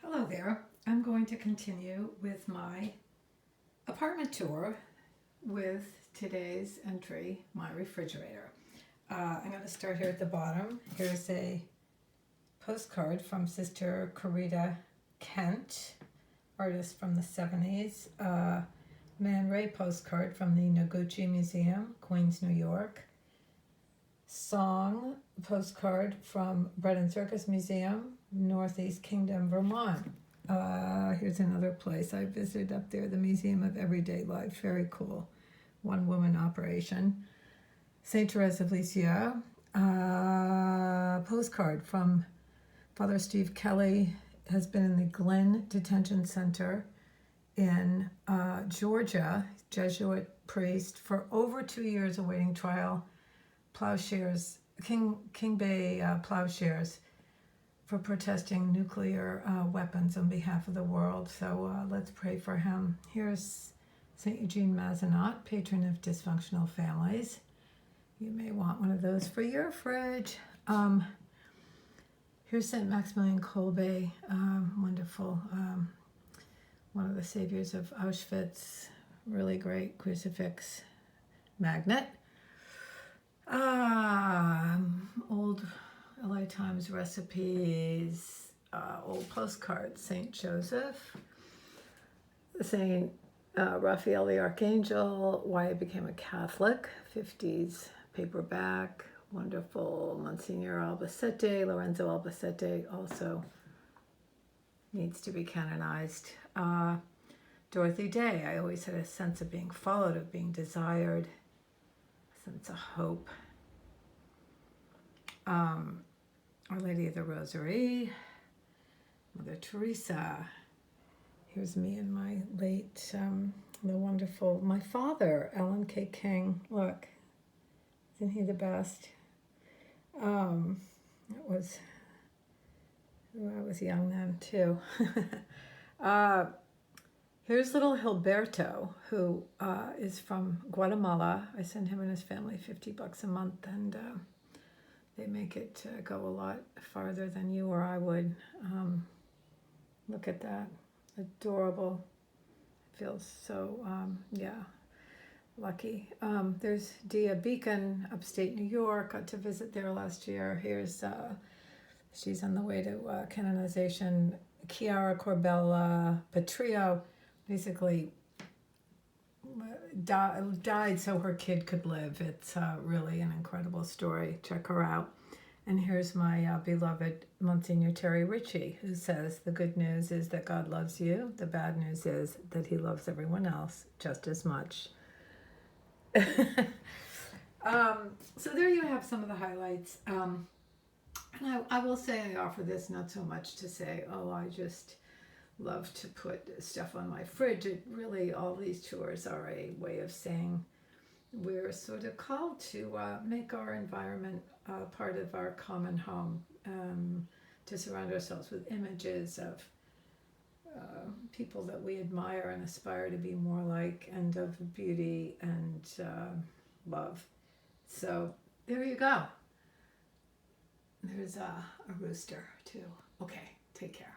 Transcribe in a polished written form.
Hello there. I'm going to continue with my apartment tour with today's entry, my refrigerator. I'm going to start here at the bottom. Here's a postcard from Sister Corita Kent, artist from the 70s. Man Ray postcard from the Noguchi Museum, Queens, New York. Song postcard from Bread and Circus Museum, Northeast Kingdom, Vermont. Here's another place I visited up there, the Museum of Everyday Life. Very cool. One woman operation. St. Therese of Lisieux. Postcard from Father Steve Kelly, has been in the Glen Detention Center in Georgia, Jesuit priest, for over 2 years awaiting trial. Plowshares, King Bay plowshares for protesting nuclear weapons on behalf of the world. So let's pray for him. Here's St. Eugene Mazenot, patron of dysfunctional families. You may want one of those for your fridge. Here's St. Maximilian Kolbe, wonderful, one of the saviors of Auschwitz, really great crucifix magnet. Old LA Times recipes, old postcards, St. Joseph, St. Raphael the Archangel, Why I Became a Catholic, 50s paperback, wonderful Monsignor Albacete, Lorenzo Albacete, also needs to be canonized. Dorothy Day, I always had a sense of being followed, of being desired, sense of hope. Our Lady of the Rosary, Mother Teresa. Here's me and my late, the wonderful, my father, Alan K. King. Look, isn't he the best? I was young then too. Here's little Gilberto, who is from Guatemala. I send him and his family $50 a month, and they make it go a lot farther than you or I would. Look at that. Adorable. Feels so, lucky. There's Dia Beacon, upstate New York. Got to visit there last year. Here's, she's on the way to canonization. Chiara Corbella Petrillo, basically died so her kid could live. It's really an incredible story. Check her out. And here's my beloved Monsignor Terry Ritchie, who says, the good news is that God loves you. The bad news is that he loves everyone else just as much. So there you have some of the highlights. And I will say, I offer this not so much to say, oh, I just love to put stuff on my fridge. It really, all these tours are a way of saying we're sort of called to make our environment part of our common home, to surround ourselves with images of people that we admire and aspire to be more like, and of beauty and love. So there you go. There's a rooster too. Okay, take care.